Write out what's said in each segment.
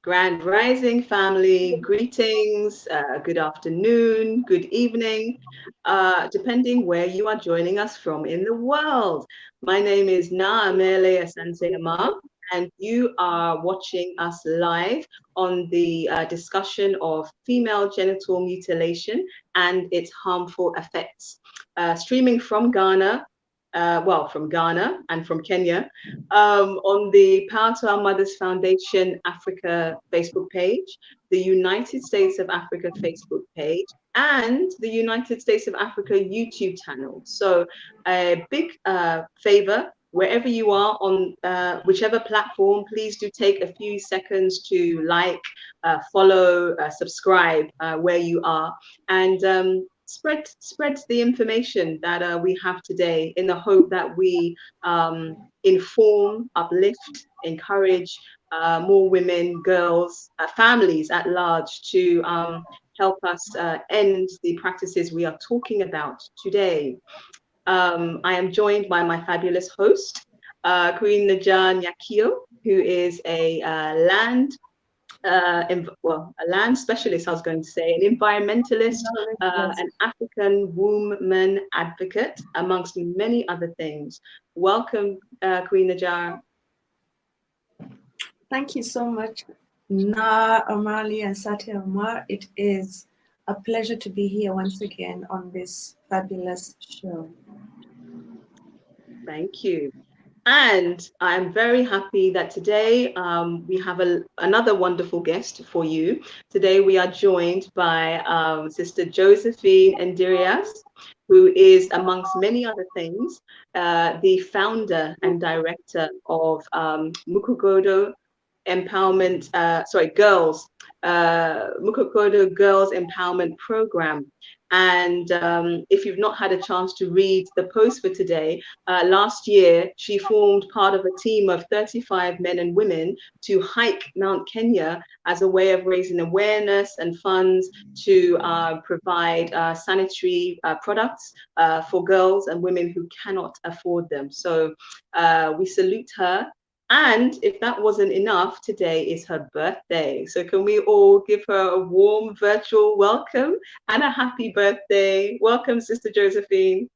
Grand Rising family, greetings, good afternoon, good evening, depending where you are joining us from in the world. My name is Naamele Asante-Armar, and you are watching us live on the discussion of female genital mutilation and its harmful effects. Streaming from Ghana, from Ghana and from Kenya, on the Power to Our Mothers Foundation Africa Facebook page, the United States of Africa Facebook page, and the United States of Africa YouTube channel. So a big favor, wherever you are on whichever platform, please do take a few seconds to like, follow, subscribe where you are, and spread the information that we have today, in the hope that we inform, uplift, encourage more women, girls, families at large to help us end the practices we are talking about today. I am joined by my fabulous host, Queen Najar Nyakio, who is a land specialist, I was going to say, an environmentalist, an African woman advocate, amongst many other things. Welcome, Queen Najar. Thank you so much, Amali and Asante-Armar. It is a pleasure to be here once again on this fabulous show. Thank you. And I'm very happy that today we have another wonderful guest for you. Today we are joined by Sister Josephine Ndirias, who is, amongst many other things, the founder and director of Mukogodo Empowerment, Mukogodo Girls Empowerment Programme. And if you've not had a chance to read the post for today, last year she formed part of a team of 35 men and women to hike Mount Kenya as a way of raising awareness and funds to provide sanitary products for girls and women who cannot afford them. So we salute her. And if that wasn't enough, today is her birthday. So can we all give her a warm virtual welcome and a happy birthday? Welcome, Sister Josephine.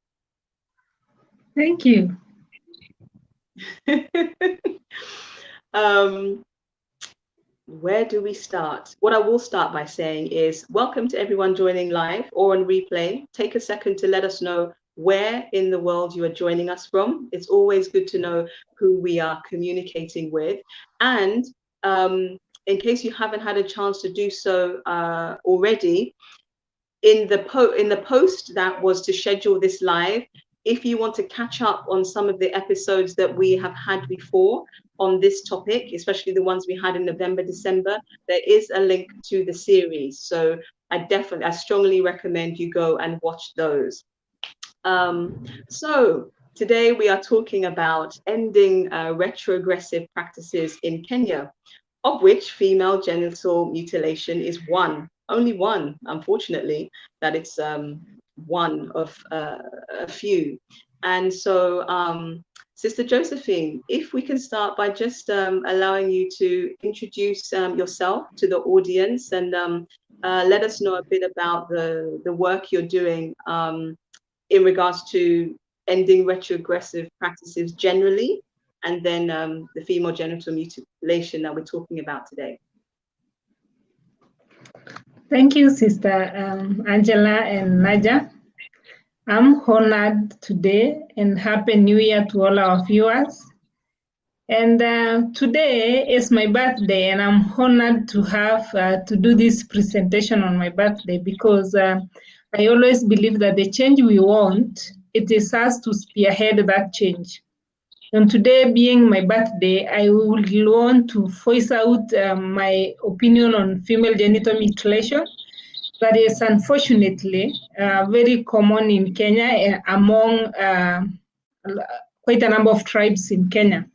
Thank you. Where do we start? What I will start by saying is welcome to everyone joining live or on replay. Take a second to let us know where in the world you are joining us from. It's always good to know who we are communicating with. And in case you haven't had a chance to do so already, in the post that was to schedule this live, if you want to catch up on some of the episodes that we have had before on this topic, especially the ones we had in November, December, there is a link to the series. So I strongly recommend you go and watch those. So today we are talking about ending retrogressive practices in Kenya, of which female genital mutilation is only one, unfortunately, that it's one of a few. And so, Sister Josephine, if we can start by just allowing you to introduce yourself to the audience and let us know a bit about the work you're doing in regards to ending retrogressive practices generally, and then the female genital mutilation that we're talking about today. Thank you, Sister Angela and Naja. I'm honored today, and Happy New Year to all our viewers. And today is my birthday, and I'm honored to have to do this presentation on my birthday, because I always believe that the change we want, it is us to spearhead that change. And today being my birthday, I would want to voice out my opinion on female genital mutilation. That is unfortunately very common in Kenya among quite a number of tribes in Kenya.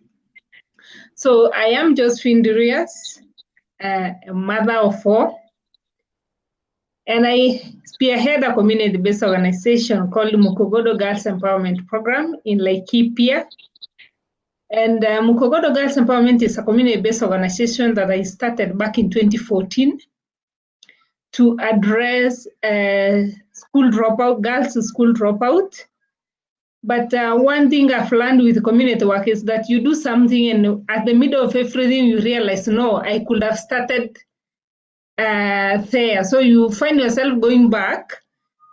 So I am Josephine Ndirias, a mother of 4, and I spearhead a community-based organization called Mukogodo Girls Empowerment Programme in Laikipia. And Mukogodo Girls Empowerment is a community-based organization that I started back in 2014 to address school dropout, girls school dropout. But one thing I've learned with community work is that you do something and at the middle of everything you realize, no, I could have started there. So you find yourself going back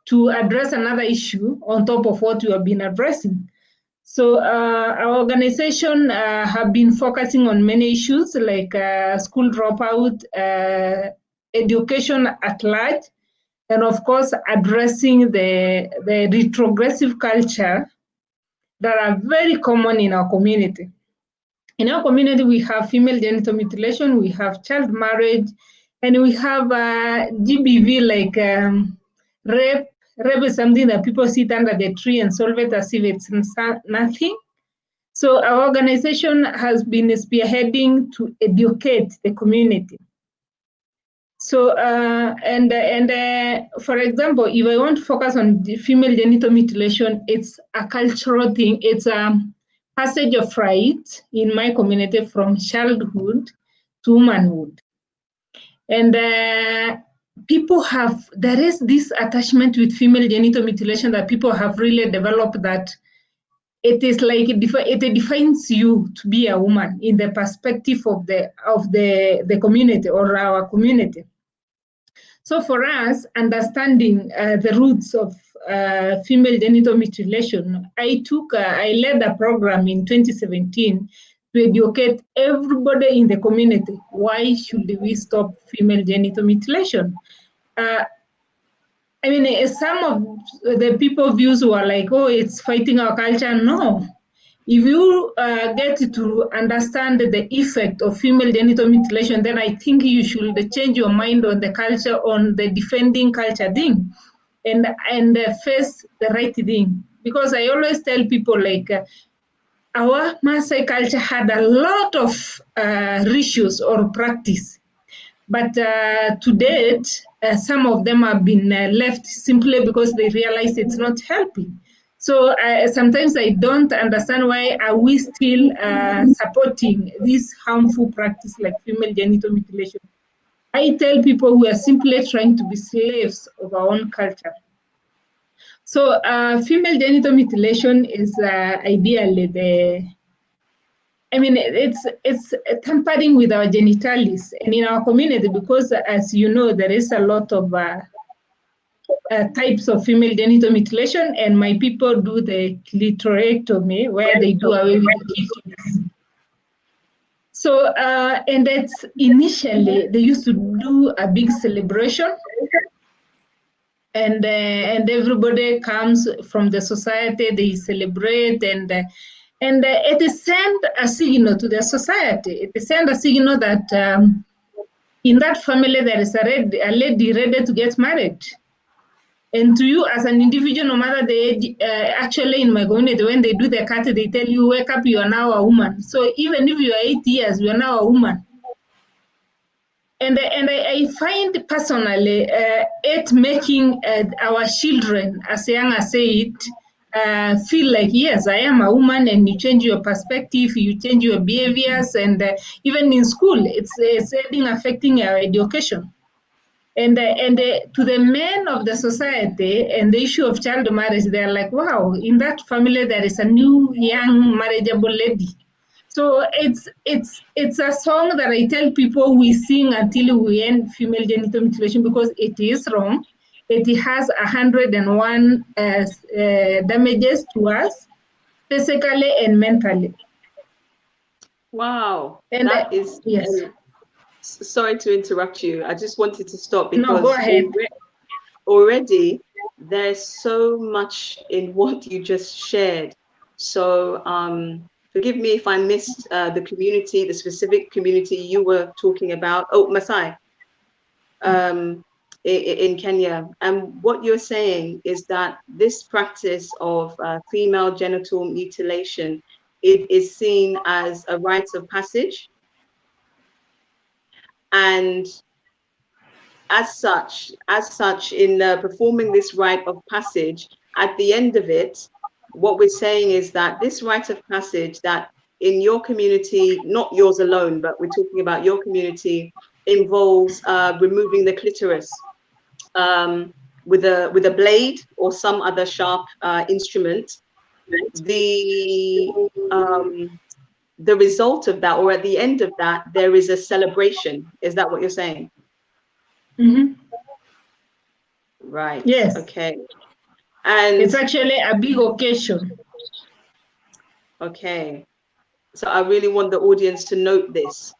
to address another issue on top of what you have been addressing. So our organization have been focusing on many issues like school dropout, education at large, and of course addressing the retrogressive culture that are very common in our community. In our community, we have female genital mutilation, we have child marriage, and we have GBV like rape. Rape is something that people sit under the tree and solve it as if it's nothing. So our organization has been spearheading to educate the community. So, for example, if I want to focus on the female genital mutilation, it's a cultural thing. It's a passage of right in my community from childhood to womanhood. And there is this attachment with female genital mutilation that people have really developed, that it is like it defines you to be a woman in the perspective of the community or our community. So for us, understanding the roots of female genital mutilation, I led a program in 2017 to educate everybody in the community. Why should we stop female genital mutilation? I mean, some of the people views were like, oh, it's fighting our culture. No. If you get to understand the effect of female genital mutilation, then I think you should change your mind on the culture, on the defending culture thing, and face the right thing. Because I always tell people, like, our Maasai culture had a lot of rituals or practice, but to date, some of them have been left simply because they realize it's not helping. So sometimes I don't understand why are we still supporting this harmful practice like female genital mutilation. I tell people we are simply trying to be slaves of our own culture. So female genital mutilation is ideally it's tampering with our genitalis and in our community, because as you know, there is a lot of types of female genital mutilation, and my people do the clitorectomy, where they do away with the clitoris. So, and that's initially, they used to do a big celebration, and everybody comes from the society, they celebrate, and it is sent a signal to the society. It is sent a signal that in that family there is a lady ready to get married. And to you as an individual, no matter the age, actually in my community, when they do the cut, they tell you, wake up, you are now a woman. So even if you are 8 years, you are now a woman. And I find personally it making our children as young as 8 feel like, yes, I am a woman, and you change your perspective, you change your behaviors, and even in school, it's affecting our education. And to the men of the society and the issue of child marriage, they're like, wow, in that family there is a new young marriageable lady. So it's a song that I tell people we sing until we end female genital mutilation, because it is wrong. It has 101 damages to us, physically and mentally. Wow, and that is yes. Sorry to interrupt you. I just wanted to stop because no, go ahead. Already there's so much in what you just shared. So forgive me if I missed the community, the specific community you were talking about. Oh, Maasai in Kenya. And what you're saying is that this practice of female genital mutilation, it is seen as a rite of passage. And as such, in performing this rite of passage, at the end of it, what we're saying is that this rite of passage, that in your community, not yours alone, but we're talking about your community, involves removing the clitoris with a blade or some other sharp instrument. The result of that, or at the end of that, there is a celebration. Is that what you're saying? Mm-hmm. Right. Yes. Okay. And it's actually a big occasion. Okay. So I really want the audience to note this.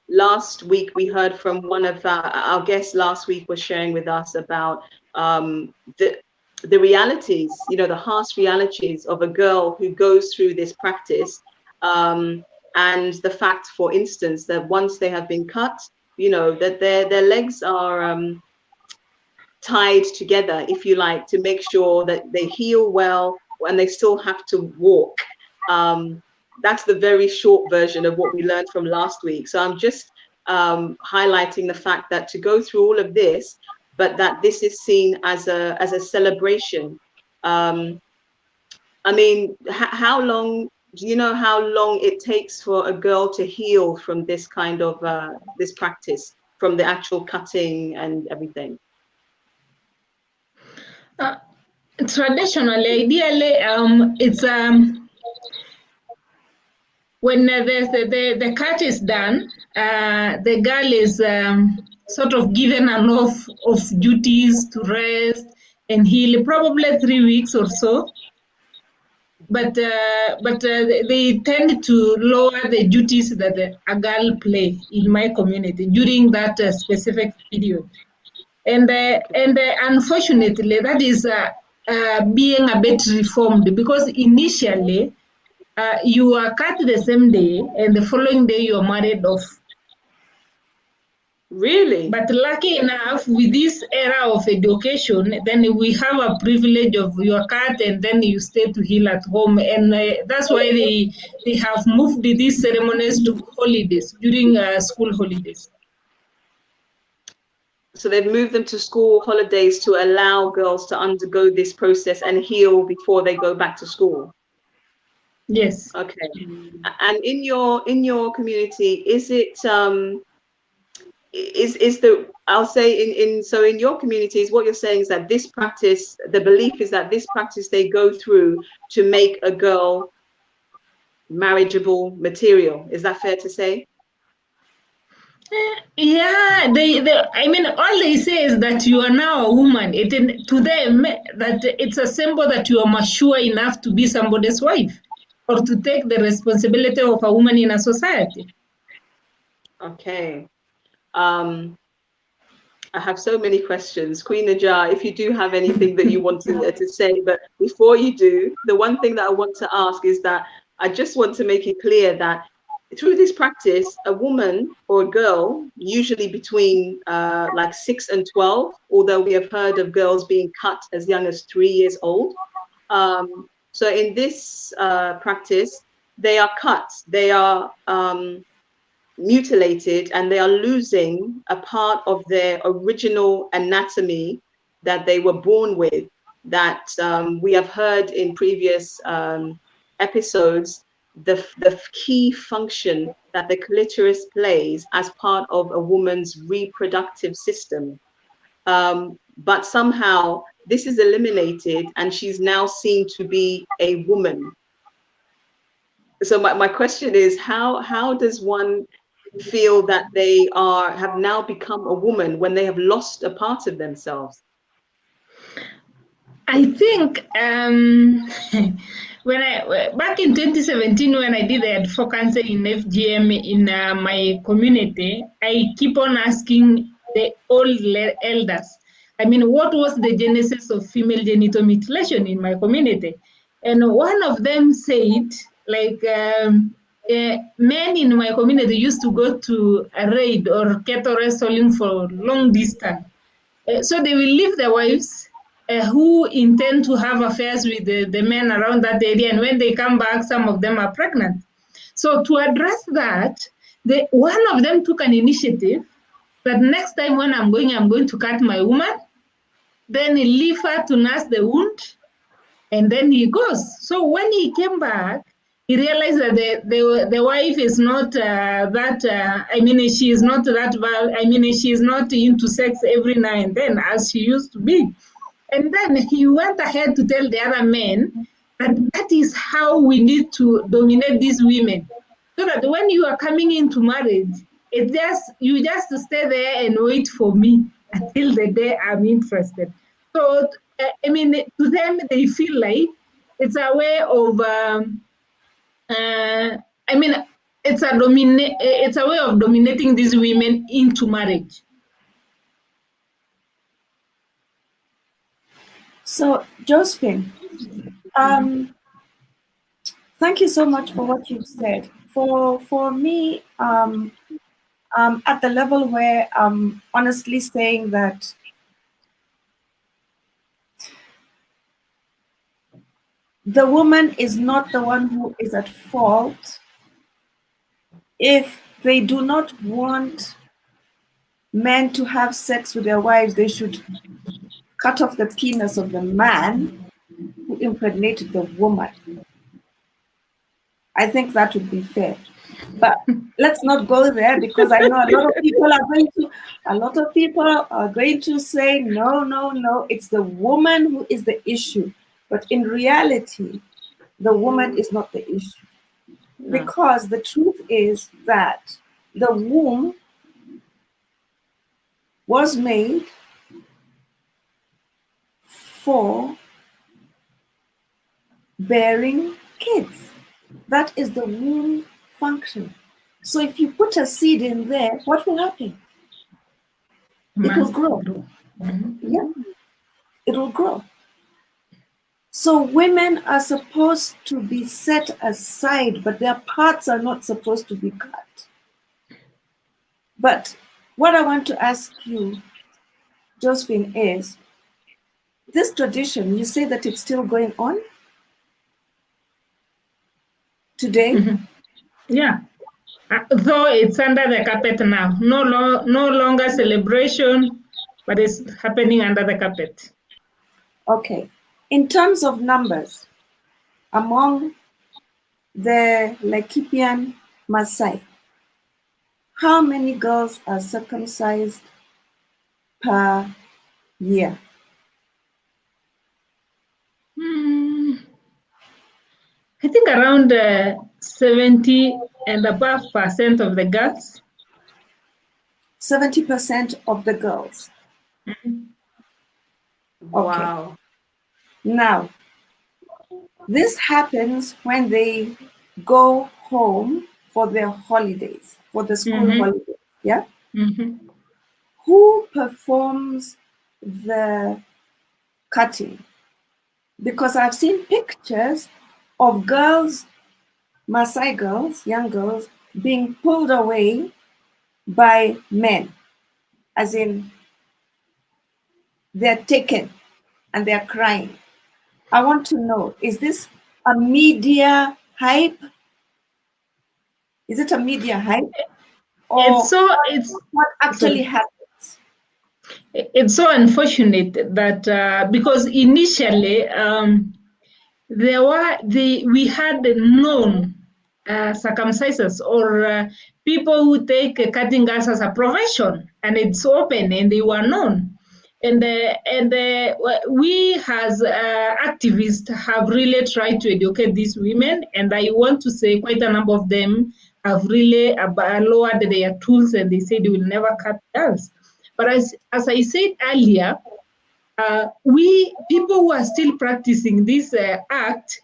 Last week, we heard from one of our guests last week was sharing with us about the realities, the harsh realities of a girl who goes through this practice. And the fact, for instance, that once they have been cut, that their legs are tied together, if you like, to make sure that they heal well, and they still have to walk. That's the very short version of what we learned from last week. So I'm just highlighting the fact that to go through all of this, but that this is seen as a celebration. I mean, how long, do you know how long it takes for a girl to heal from this kind of, this practice, from the actual cutting and everything? Traditionally, ideally, it's when the cut is done, the girl is sort of given an off of duties to rest and heal, probably 3 weeks or so. But they tend to lower the duties that a girl play in my community during that specific period. And unfortunately, that is being a bit reformed, because initially you are cut the same day and the following day you are married off. Really? But lucky enough, with this era of education, then we have a privilege of your cut and then you stay to heal at home. And that's why they have moved these ceremonies to holidays, during school holidays. So they've moved them to school holidays to allow girls to undergo this process and heal before they go back to school. Yes. Okay. And in your community, is it I'll say so in your communities, what you're saying is that this practice, the belief is that this practice they go through to make a girl marriageable material. Is that fair to say? Yeah, I mean, all they say is that you are now a woman. To them, that it's a symbol that you are mature enough to be somebody's wife or to take the responsibility of a woman in a society. Okay. I have so many questions. Queen Najar, if you do have anything that you want to say, but before you do, the one thing that I want to ask is that I just want to make it clear that through this practice, a woman or a girl, usually between like 6 and 12, although we have heard of girls being cut as young as 3 years old. So in this practice, they are cut, they are mutilated, and they are losing a part of their original anatomy that they were born with, that we have heard in previous episodes, the key function that the clitoris plays as part of a woman's reproductive system. But somehow this is eliminated and she's now seen to be a woman. So my question is, how does one feel that they have now become a woman when they have lost a part of themselves? I think back in 2017, when I did the advocacy in FGM in my community, I keep on asking the old elders, I mean, what was the genesis of female genital mutilation in my community? And one of them said, like, men in my community used to go to a raid or cattle wrestling for long distance. So they will leave their wives who intend to have affairs with the men around that area. And when they come back, some of them are pregnant. So to address that, one of them took an initiative that next time when I'm going to cut my woman, then he leave her to nurse the wound, and then he goes. So when he came back, he realized that the wife is not she is not she is not into sex every now and then as she used to be. And then he went ahead to tell the other men that is how we need to dominate these women. So that when you are coming into marriage, you just stay there and wait for me until the day I'm interested. So, to them, they feel like it's a way of, it's a way of dominating these women into marriage. So, Josephine, thank you so much for what you've said. For me, at the level where I'm honestly saying that the woman is not the one who is at fault if they do not want men to have sex with their wives. They should cut off the penis of the man who impregnated the woman. I think that would be fair. But let's not go there, because I know a lot of people are going to say, no, it's the woman who is the issue. But in reality, the woman is not the issue. Because the truth is that the womb was made for bearing kids. That is the womb function. So if you put a seed in there, what will happen? It will grow. Yeah, it will grow. So women are supposed to be set aside, but their parts are not supposed to be cut. But what I want to ask you, Josephine, is this tradition, you say that it's still going on today? Mm-hmm. Yeah. Though it's under the carpet now. No longer celebration, but it's happening under the carpet. Okay. In terms of numbers, among the Laikipian Maasai, how many girls are circumcised per year? I think around 70 and above % of the girls. 70% of the girls. Mm-hmm. Okay. Wow. Now, this happens when they go home for their holidays, for the school holidays, yeah? Mm-hmm. Who performs the cutting? Because I've seen pictures of girls, Maasai girls, young girls, being pulled away by men, as in they're taken and they're crying. I want to know, is this a media hype? Is it a media hype? Or It's what actually happens? It's so unfortunate that because initially we had known circumcisers or people who take cutting girls as a profession, and it's open and they were known. And we as activists have really tried to educate these women, and I want to say quite a number of them have really lowered their tools, and they said they will never cut girls. But as I said earlier, people who are still practicing this act,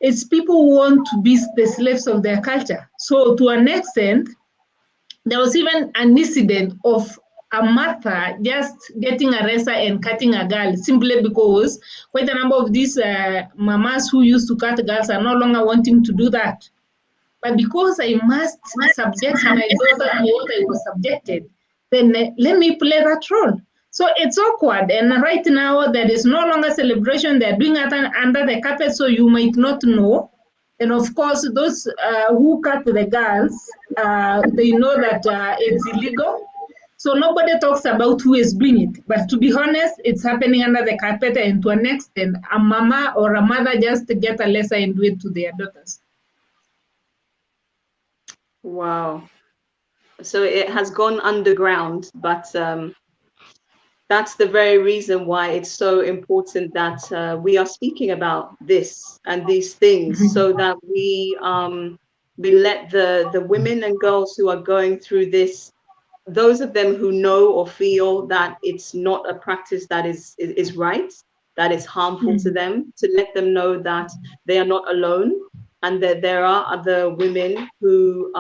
it's people who want to be the slaves of their culture. So to an extent, there was even an incident of a mother just getting arrested and cutting a girl simply because quite a number of these mamas who used to cut girls are no longer wanting to do that. But because I must subject my daughter to what I was subjected, then let me play that role. So it's awkward. And right now, there is no longer celebration. They're doing it under the carpet, so you might not know. And of course, those who cut the girls, they know that it's illegal. So nobody talks about who is doing it. But to be honest, it's happening under the carpet, and to an extent, a mama or a mother just get a lesser and do it to their daughters. Wow. So it has gone underground, but that's the very reason why it's so important that we are speaking about this and these things, so that we let the women and girls who are going through this, those of them who know or feel that it's not a practice that is right, that is harmful to them, to let them know that they are not alone, and that there are other women who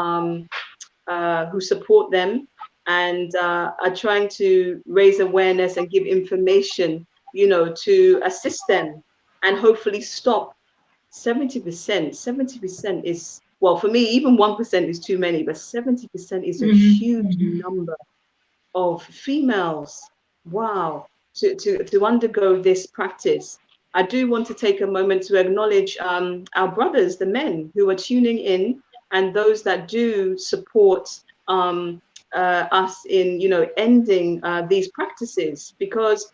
support them and are trying to raise awareness and give information, to assist them and hopefully stop 70%. 70% is, well, for me, even 1% is too many, but 70% is a huge number of females. Wow. To undergo this practice. I do want to take a moment to acknowledge our brothers, the men who are tuning in, and those that do support us in, ending these practices, because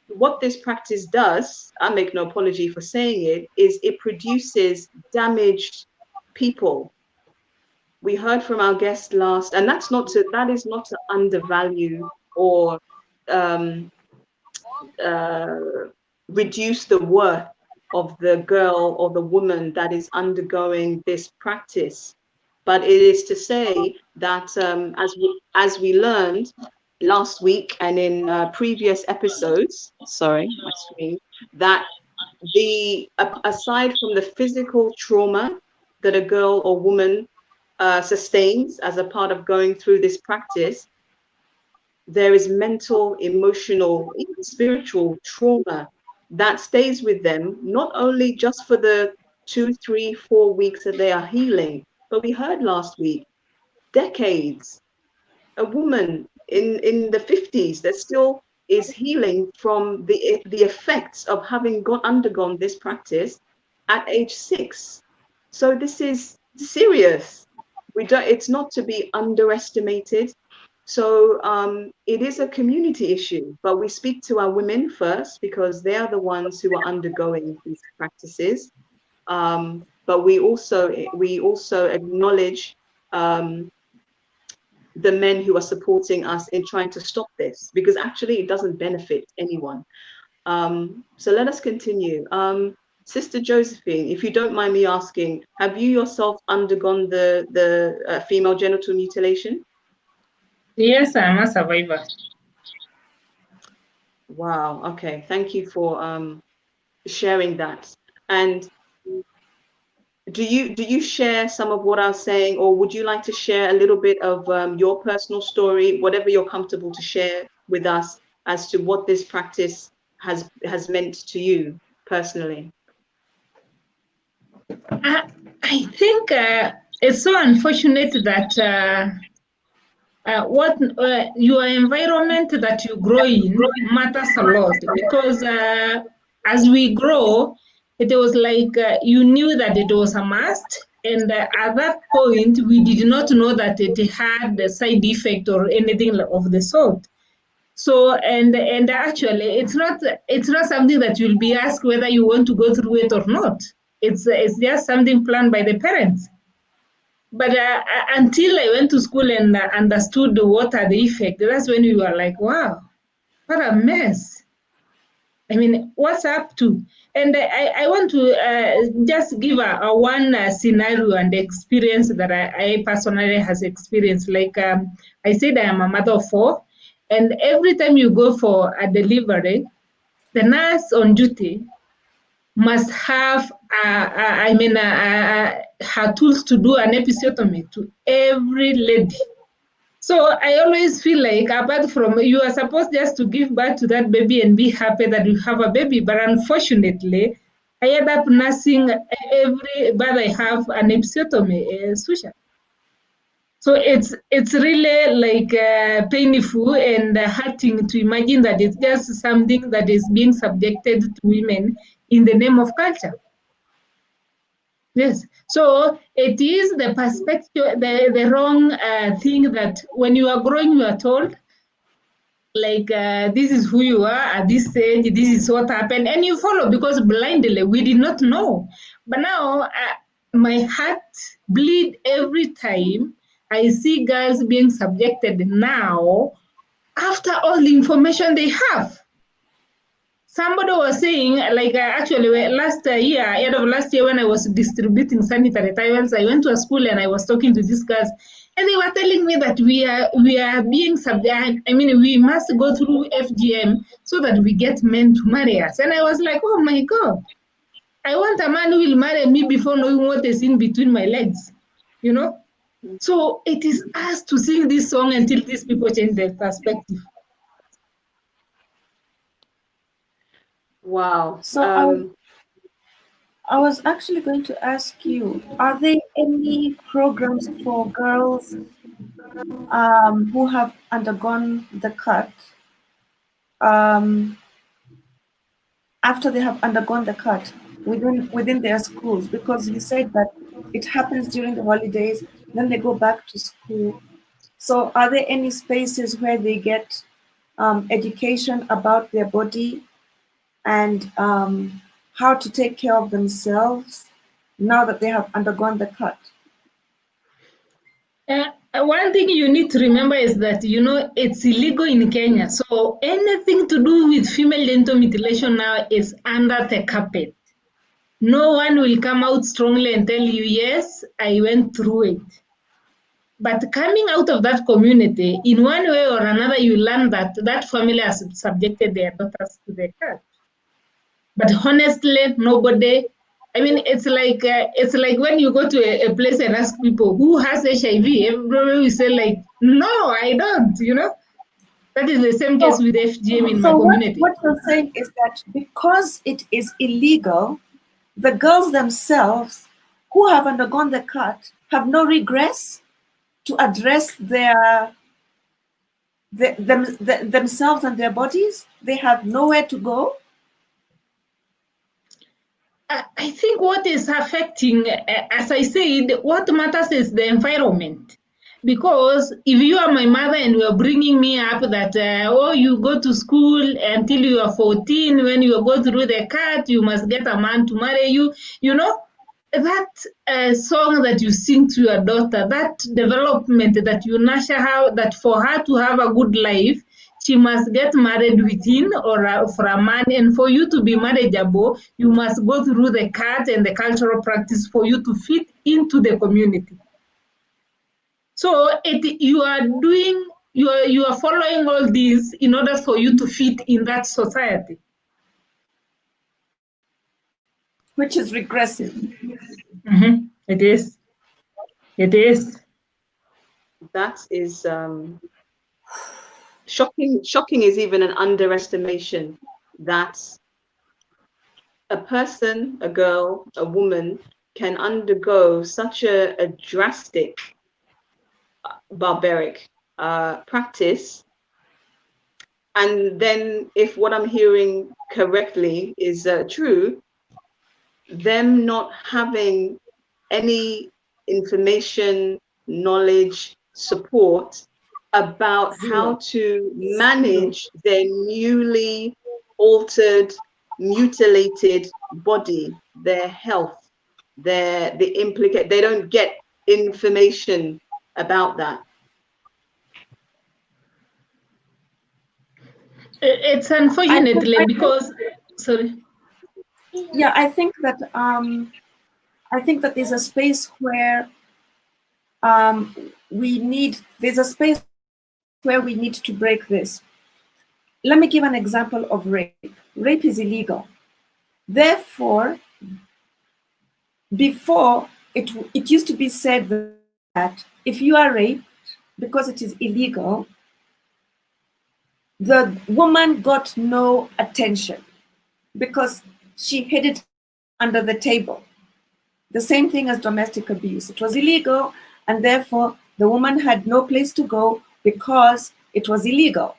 what this practice does, I make no apology for saying it, is it produces damaged people. We heard from our guest last, and that is not to undervalue or reduce the worth of the girl or the woman that is undergoing this practice. But it is to say that as we learned last week and in previous episodes, sorry, my screen, that aside from the physical trauma that a girl or woman sustains as a part of going through this practice, there is mental, emotional, even spiritual trauma that stays with them, not only just for the 2, 3, 4 weeks that they are healing, but we heard last week, decades. A woman in the 50s that still is healing from the effects of having undergone this practice at age 6. So this is serious. It's not to be underestimated. So it is a community issue, but we speak to our women first because they are the ones who are undergoing these practices. But we also acknowledge the men who are supporting us in trying to stop this, because actually it doesn't benefit anyone. So let us continue. Sister Josephine, if you don't mind me asking, have you yourself undergone the female genital mutilation? Yes, I'm a survivor. Wow. Okay. Thank you for sharing that. And do you share some of what I was saying, or would you like to share a little bit of your personal story, whatever you're comfortable to share with us, as to what this practice has meant to you personally? I think it's so unfortunate that your environment that you grow in matters a lot, because as we grow, it was like you knew that it was a must, and at that point we did not know that it had a side effect or anything of the sort. So and actually it's not something that you'll be asked whether you want to go through it or not. It's just something planned by the parents. But until I went to school and understood what are the effects, that's when we were like, wow, what a mess. I mean, what's up to? And I want to just give a one scenario and experience that I personally has experienced. Like I said, I am a mother of 4. And every time you go for a delivery, the nurse on duty must have, her tools to do an episiotomy to every lady. So I always feel like, apart from, you are supposed just to give birth to that baby and be happy that you have a baby, but unfortunately, I end up nursing every birth I have an episiotomy, Susha. So it's really like painful and hurting to imagine that it's just something that is being subjected to women in the name of culture. Yes, so it is the perspective, the wrong thing that when you are growing, you are told, like, this is who you are at this age, this is what happened, and you follow because blindly, we did not know. But now, my heart bleed every time I see girls being subjected now after all the information they have. Somebody was saying, like actually last year, end of last year, when I was distributing sanitary towels, I went to a school and I was talking to these girls, and they were telling me that we are being subjected. I mean, we must go through FGM so that we get men to marry us. And I was like, oh my God, I want a man who will marry me before knowing what is in between my legs, you know? So it is us to sing this song until these people change their perspective. Wow. So I was actually going to ask you, are there any programs for girls who have undergone the cut after they have undergone the cut within their schools? Because you said that it happens during the holidays, then they go back to school. So are there any spaces where they get education about their body and how to take care of themselves now that they have undergone the cut? One thing you need to remember is that, it's illegal in Kenya. So anything to do with female genital mutilation now is under the carpet. No one will come out strongly and tell you, yes, I went through it. But coming out of that community, in one way or another, you learn that that family has subjected their daughters to the cut. But honestly, nobody. I mean, it's like when you go to a place and ask people who has HIV, everybody will say like, no, I don't. That is the same case with FGM in my community. What you're saying is that because it is illegal, the girls themselves who have undergone the cut have no regress to address themselves and their bodies. They have nowhere to go. I think what is affecting, as I said, what matters is the environment. Because if you are my mother and you are bringing me up that, you go to school until you are 14, when you go through the cut, you must get a man to marry you, that song that you sing to your daughter, that development that you nurture her, that for her to have a good life, she must get married within or for a man. And for you to be marriageable, you must go through the cut and the cultural practice for you to fit into the community. So you are following all these in order for you to fit in that society. Which is regressive. Mm-hmm. It is. It is. That is shocking. Shocking is even an underestimation that a person, a girl, a woman can undergo such a drastic, barbaric practice. And then if what I'm hearing correctly is true, them not having any information, knowledge, support about how to manage their newly altered, mutilated body, their health, they don't get information about that. It's unfortunately because sorry. Yeah, I think that there's a space where there's a space where we need to break this. Let me give an example of rape. Rape is illegal. Therefore, before it used to be said that if you are raped, because it is illegal, the woman got no attention because she hid it under the table. The same thing as domestic abuse. It was illegal, and therefore the woman had no place to go because it was illegal.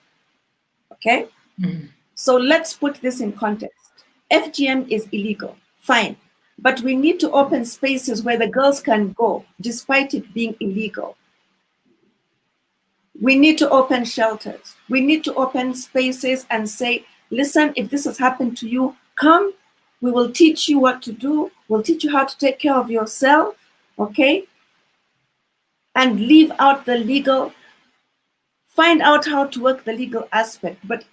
Okay? Mm-hmm. So let's put this in context. FGM is illegal, fine. But we need to open spaces where the girls can go, despite it being illegal. We need to open shelters. We need to open spaces and say, listen, if this has happened to you, come. We will teach you what to do. We'll teach you how to take care of yourself, okay? and leave out the legal, find out how to work the legal aspect. But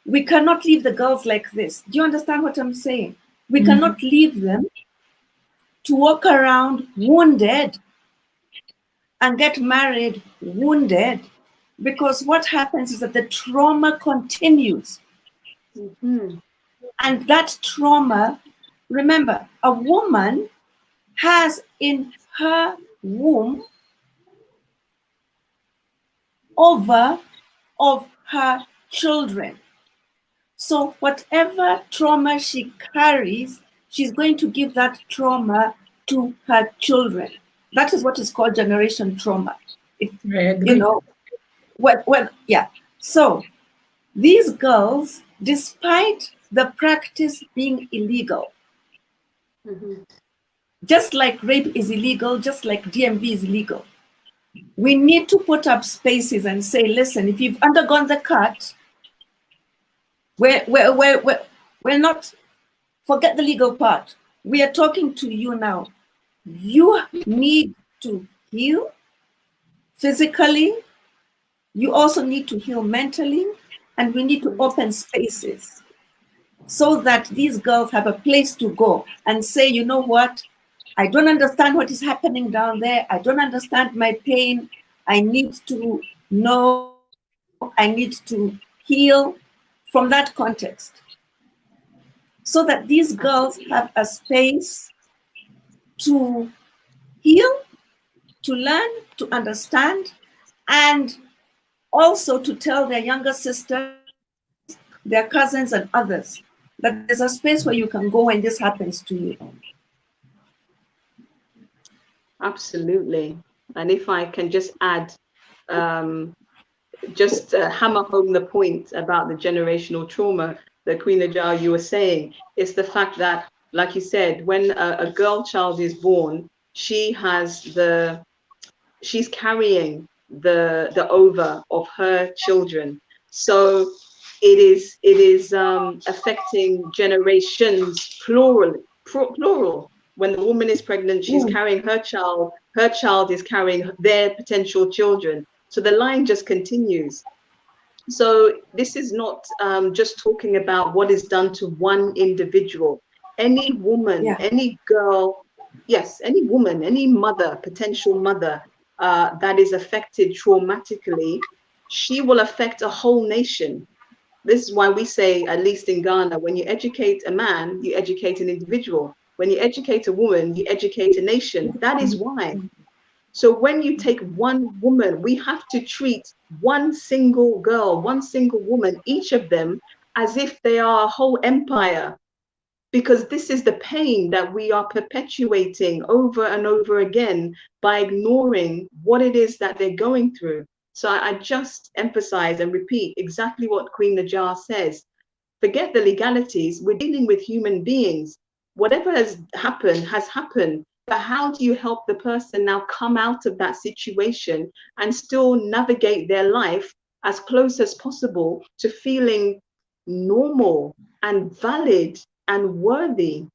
we cannot leave the girls like this. Do you understand what I'm saying? We cannot leave them to walk around wounded and get married wounded, because what happens is that the trauma continues. And that trauma, remember, a woman has in her womb over of her children. So whatever trauma she carries, she's going to give that trauma to her children. That is what is called generation trauma. You know, yeah. So these girls, despite the practice being illegal, just like rape is illegal, just like DMV is illegal, we need to put up spaces and say, listen, if you've undergone the cut, we're not, forget the legal part. We are talking to you now. You need to heal physically. You also need to heal mentally. And we need to open spaces so that these girls have a place to go and say, you know what? I don't understand what is happening down there. I don't understand my pain. I need to know, I need to heal from that context. So that these girls have a space to heal, to learn, to understand, and also to tell their younger sisters, their cousins and others that there's a space where you can go when this happens to you. Absolutely. And if I can just add, hammer home the point about the generational trauma that Queen Najar, you were saying, it's the fact that, like you said, when a girl child is born, she's carrying the ova of her children. So it is affecting generations plural. When the woman is pregnant, she's carrying her child is carrying their potential children. So the line just continues. So this is not just talking about what is done to one individual. Any woman, any girl, yes, any woman, any mother, potential mother that is affected traumatically, she will affect a whole nation. This is why we say, at least in Ghana, when you educate a man, you educate an individual. When you educate a woman, you educate a nation. That is why. So when you take one woman, we have to treat one single girl, one single woman, each of them, as if they are a whole empire, because this is the pain that we are perpetuating over and over again by ignoring what it is that they're going through. So I just emphasize and repeat exactly what Queen Najar says. Forget the legalities. We're dealing with human beings. Whatever has happened. But how do you help the person now come out of that situation and still navigate their life as close as possible to feeling normal and valid and worthy?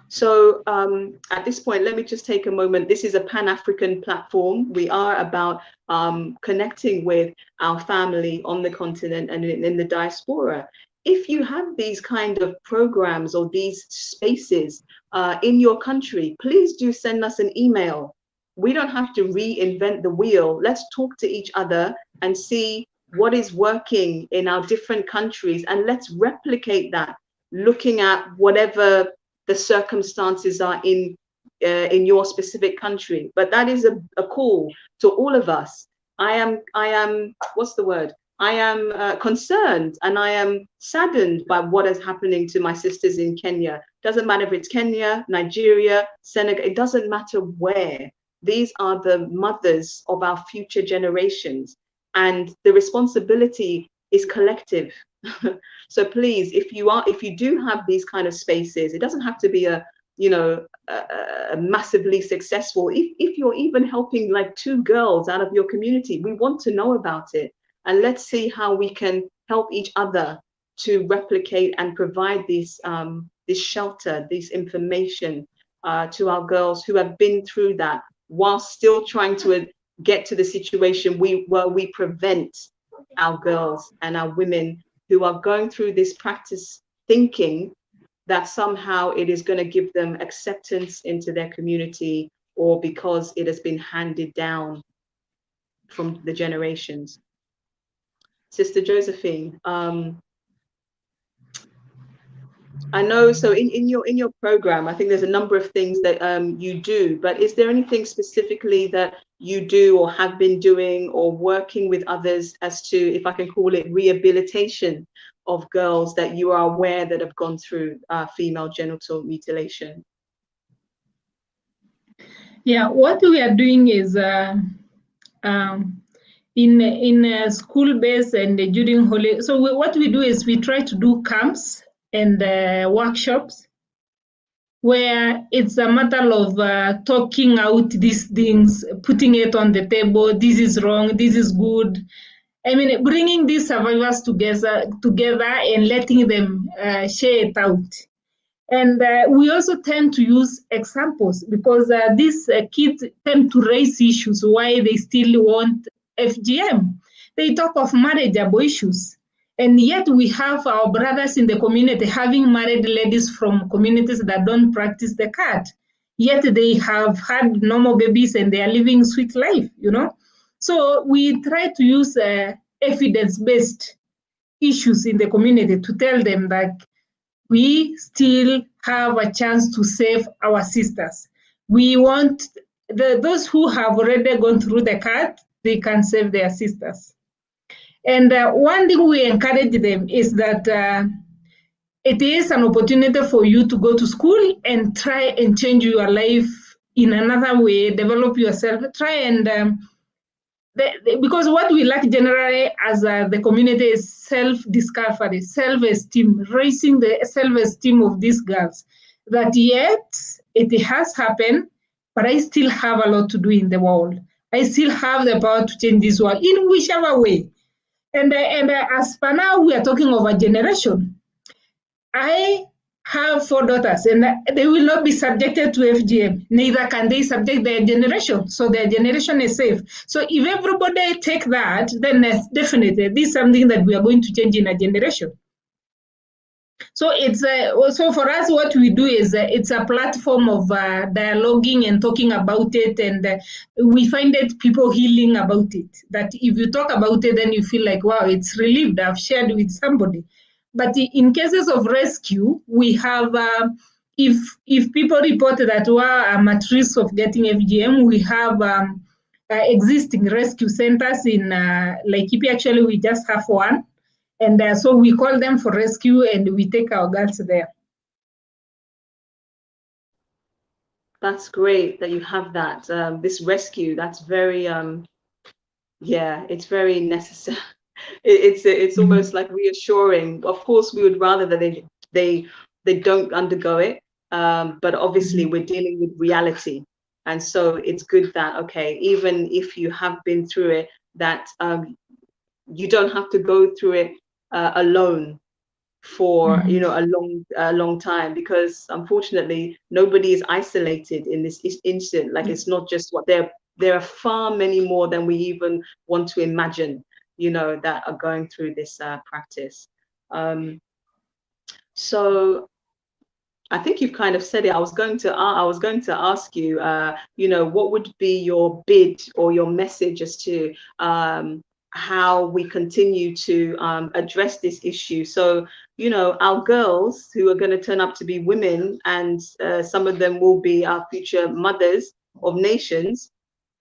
So at this point, let me just take a moment. This is a Pan-African platform. We are about connecting with our family on the continent and in the diaspora. If you have these kind of programs or these spaces in your country, please do send us an email. We don't have to reinvent the wheel. Let's talk to each other and see what is working in our different countries, and let's replicate that, looking at whatever the circumstances are in your specific country. But that is a call to all of us. I am what's the word? I am concerned and I am saddened by what is happening to my sisters in Kenya. Doesn't matter if it's Kenya, Nigeria, Senegal, it doesn't matter where. These are the mothers of our future generations, and the responsibility is collective. So please, if you do have these kind of spaces, it doesn't have to be a massively successful. If you're even helping like 2 girls out of your community, we want to know about it. And let's see how we can help each other to replicate and provide this shelter, this information to our girls who have been through that, while still trying to get to the situation where we prevent our girls and our women who are going through this practice thinking that somehow it is going to give them acceptance into their community, or because it has been handed down from the generations. Sister Josephine, I know, so in your program, I think there's a number of things that you do, but is there anything specifically that you do or have been doing or working with others as to, if I can call it, rehabilitation of girls that you are aware that have gone through female genital mutilation? Yeah, what we are doing is in school-based and during holiday. So what we do is we try to do camps and workshops where it's a matter of talking out these things, putting it on the table. This is wrong. This is good. I mean, bringing these survivors together and letting them share it out. And we also tend to use examples because these kids tend to raise issues why they still want FGM. They talk of marriageable issues. And yet we have our brothers in the community having married ladies from communities that don't practice the CAT. Yet they have had normal babies and they are living sweet life, you know. So we try to use evidence-based issues in the community to tell them that we still have a chance to save our sisters. We want those who have already gone through the CAT, they can save their sisters. And one thing we encourage them is that it is an opportunity for you to go to school and try and change your life in another way, develop yourself, try and because what we lack generally as the community is self-discovery, self-esteem, raising the self-esteem of these girls. That yet it has happened, but I still have a lot to do in the world. I still have the power to change this world in whichever way. And as for now, we are talking of a generation. I have 4 daughters, and they will not be subjected to FGM. Neither can they subject their generation. So their generation is safe. So if everybody take that, then definitely this is something that we are going to change in a generation. So it's so for us, what we do is it's a platform of dialoguing and talking about it, and we find that people healing about it. That if you talk about it, then you feel like, wow, it's relieved. I've shared with somebody. But in cases of rescue, we have if people report that I'm at risk of getting FGM, we have existing rescue centers in Laikipia. Actually, we just have one. And so we call them for rescue and we take our girls there. That's great that you have that. This rescue, that's very, yeah, it's very necessary. It's almost like reassuring. Of course, we would rather that they don't undergo it, but obviously we're dealing with reality. And so it's good that, okay, even if you have been through it, that you don't have to go through it alone for a long time, because unfortunately nobody is isolated in this incident. Like it's not just what there are far many more than we even want to imagine, that are going through this practice. So I think you've kind of said it. I was going to ask you, what would be your bid or your message as to how we continue to address this issue. So, our girls who are going to turn up to be women, and some of them will be our future mothers of nations.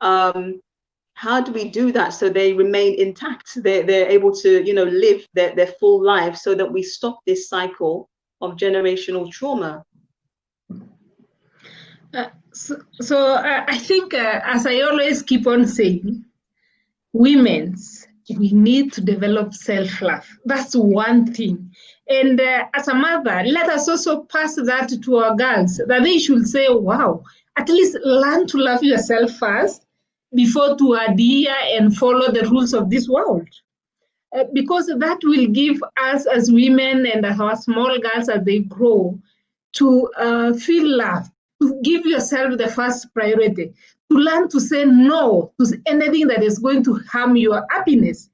How do we do that so they remain intact? They're able to, live their full life, so that we stop this cycle of generational trauma? So I think, as I always keep on saying, we need to develop self-love. That's one thing. And as a mother, let us also pass that to our girls, that they should say, wow, at least learn to love yourself first before to adhere and follow the rules of this world. Because that will give us as women and our small girls as they grow to feel loved, to give yourself the first priority, to learn to say no to anything that is going to harm your happiness.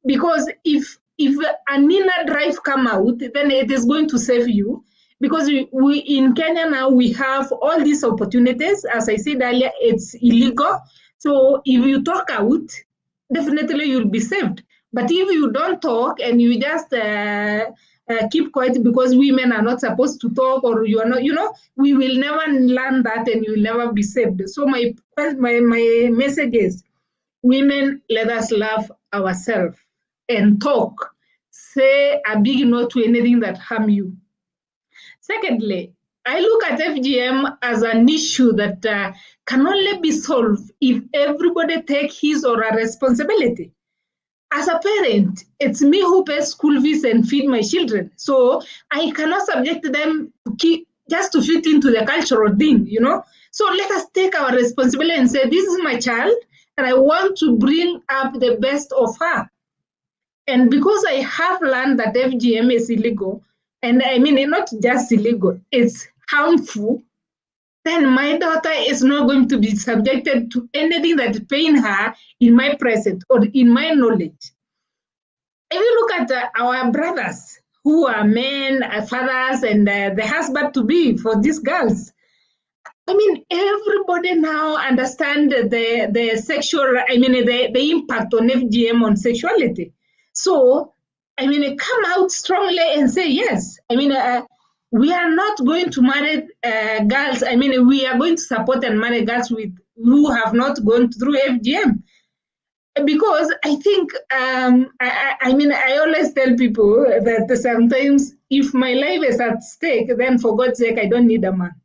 Because if an inner drive come out, then it is going to save you. Because we in Kenya now, we have all these opportunities. As I said earlier, it's illegal. So if you talk out, definitely you'll be saved. But if you don't talk and you just keep quiet because women are not supposed to talk, or you are not, we will never learn that and you will never be saved. So my message is, women, let us love ourselves and talk. Say a big no to anything that harm you. Secondly, I look at FGM as an issue that can only be solved if everybody takes his or her responsibility. As a parent, it's me who pays school fees and feed my children. So I cannot subject them to just to fit into the cultural thing, So let us take our responsibility and say, this is my child, and I want to bring up the best of her. And because I have learned that FGM is illegal, and I mean, it's not just illegal, it's harmful, then my daughter is not going to be subjected to anything that pain her in my presence or in my knowledge. If you look at our brothers who are men, fathers, and the husband-to-be for these girls, I mean, everybody now understand the sexual, the impact on FGM on sexuality. So, come out strongly and say yes. We are not going to marry girls. We are going to support and marry girls who have not gone through FGM. Because I think, I always tell people that sometimes if my life is at stake, then for God's sake, I don't need a man.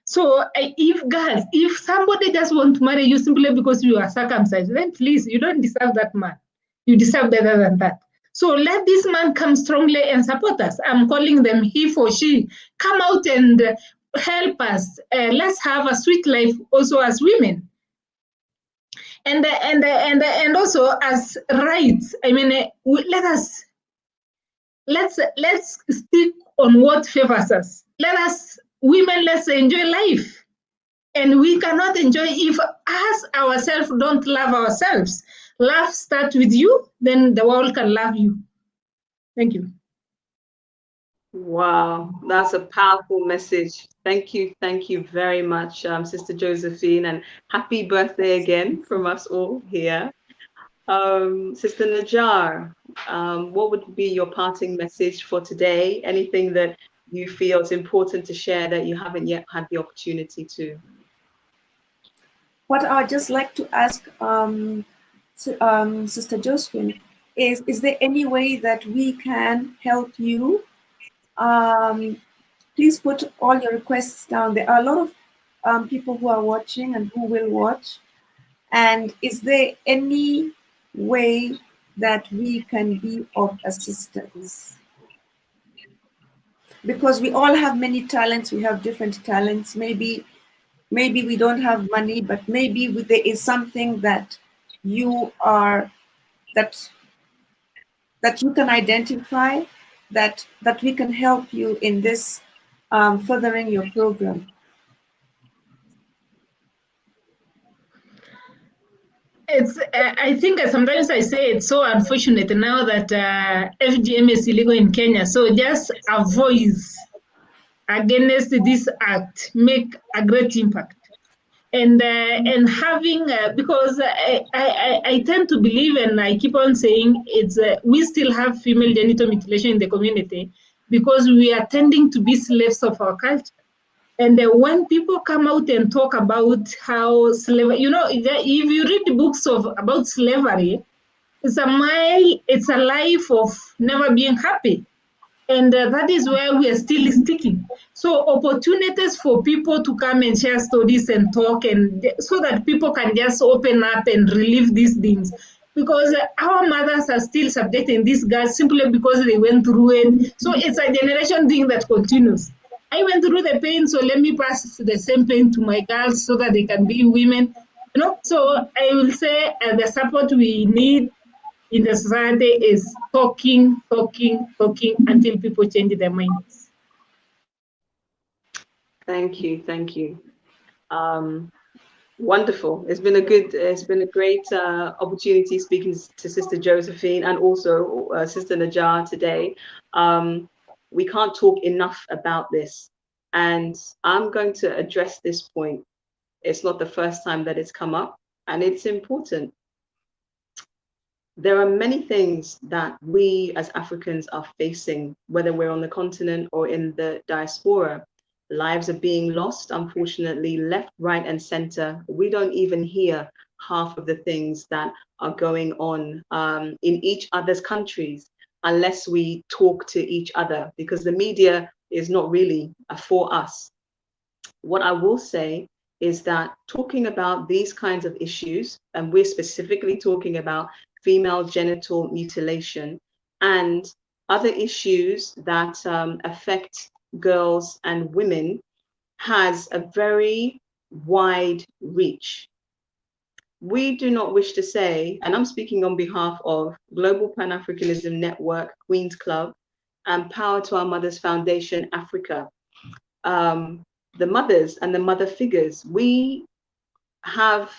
So if somebody just want to marry you simply because you are circumcised, then please, you don't deserve that man. You deserve better than that. So let this man come strongly and support us. I'm calling them he for she. Come out and help us. Let's have a sweet life also as women. And also as rights. Let's stick on what favors us. Women, let's enjoy life. And we cannot enjoy if us ourselves don't love ourselves. Love starts with you, then the world can love you. Thank you. Wow, that's a powerful message. Thank you very much, Sister Josephine, and happy birthday again from us all here. Sister Najar, what would be your parting message for today? Anything that you feel is important to share that you haven't yet had the opportunity to? What I'd just like to ask Sister Josephine is there any way that we can help you? Please put all your requests down. There are a lot of people who are watching and who will watch. And is there any way that we can be of assistance? Because we all have many talents, we have different talents. Maybe we don't have money, but maybe there is something that you are, that you can identify, that we can help you in this furthering your program. It's. I think sometimes I say it's so unfortunate now that FGM is illegal in Kenya. So just a voice against this act make a great impact. And having because I tend to believe, and I keep on saying, it's we still have female genital mutilation in the community because we are tending to be slaves of our culture. And when people come out and talk about how slavery, if you read the books about slavery, it's a life of never being happy. And that is where we are still sticking. So opportunities for people to come and share stories and talk, and so that people can just open up and relieve these things. Because our mothers are still subjecting these girls simply because they went through it. So it's a generation thing that continues. I went through the pain, so let me pass the same pain to my girls so that they can be women. So I will say the support we need in the society is talking until people change their minds. Thank you. Wonderful. It's been a great opportunity speaking to Sister Josephine and also Sister Najar today. We can't talk enough about this, and I'm going to address this point. It's not the first time that it's come up, and it's important. There are many things that we as Africans are facing, whether we're on the continent or in the diaspora. Lives are being lost, unfortunately, left, right, and center. We don't even hear half of the things that are going on in each other's countries unless we talk to each other, because the media is not really for us. What I will say is that talking about these kinds of issues, and we're specifically talking about female genital mutilation and other issues that affect girls and women, has a very wide reach. We do not wish to say, and I'm speaking on behalf of Global Pan-Africanism Network, Queen's Club, and Power to Our Mothers Foundation Africa, the mothers and the mother figures, we have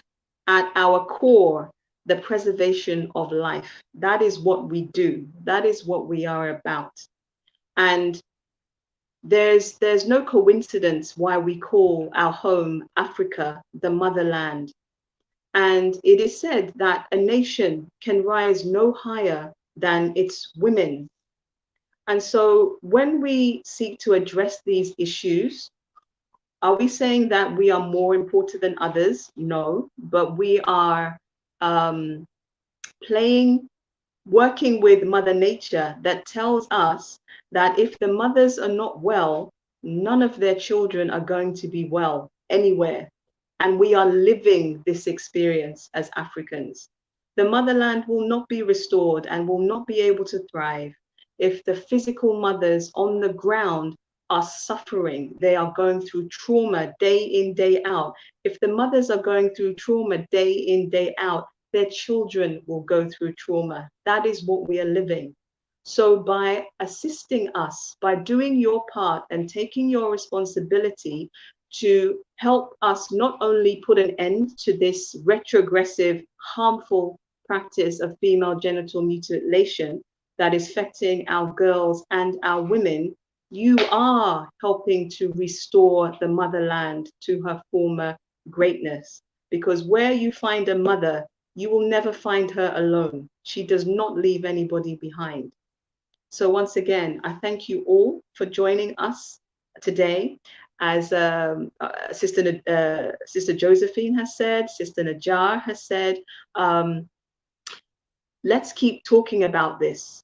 at our core the preservation of life. That is what we do. That is what we are about. And there's no coincidence why we call our home Africa the motherland. And it is said that a nation can rise no higher than its women. And so when we seek to address these issues, are we saying that we are more important than others? No, but we are working with Mother Nature that tells us that if the mothers are not well, none of their children are going to be well anywhere. And we are living this experience as Africans. The motherland will not be restored and will not be able to thrive if the physical mothers on the ground are suffering. They are going through trauma day in, day out. If the mothers are going through trauma day in, day out, their children will go through trauma. That is what we are living. So by assisting us, by doing your part and taking your responsibility to help us not only put an end to this retrogressive, harmful practice of female genital mutilation that is affecting our girls and our women, you are helping to restore the motherland to her former greatness. Because where you find a mother, you will never find her alone. She does not leave anybody behind. So once again, I thank you all for joining us today. As Sister Josephine has said, Sister Najar has said, let's keep talking about this,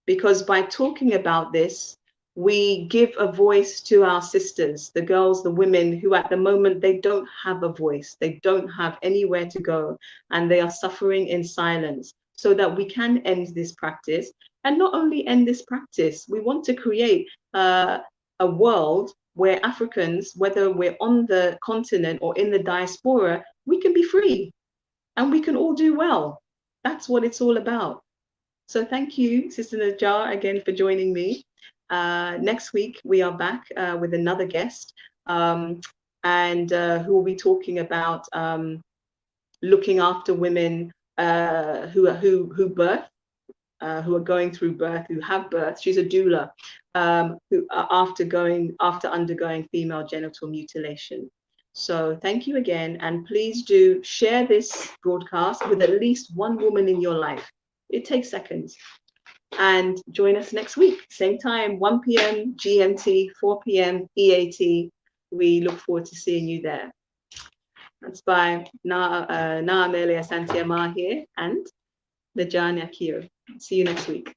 because by talking about this, we give a voice to our sisters, the girls, the women who at the moment, they don't have a voice, they don't have anywhere to go, and they are suffering in silence, so that we can end this practice. And not only end this practice, we want to create a world where Africans, whether we're on the continent or in the diaspora, we can be free and we can all do well. That's what it's all about. So thank you, Sister Najar, again for joining me. Next week, we are back with another guest and who will be talking about looking after women who birth, who are going through birth, who have birth. She's a doula who after undergoing female genital mutilation. So thank you again, and please do share this broadcast with at least one woman in your life. It takes seconds. And join us next week, same time, 1 p.m. GMT, 4 p.m. EAT. We look forward to seeing you there. That's by Amelia Asante-Armar here and Najar Nyakio. See you next week.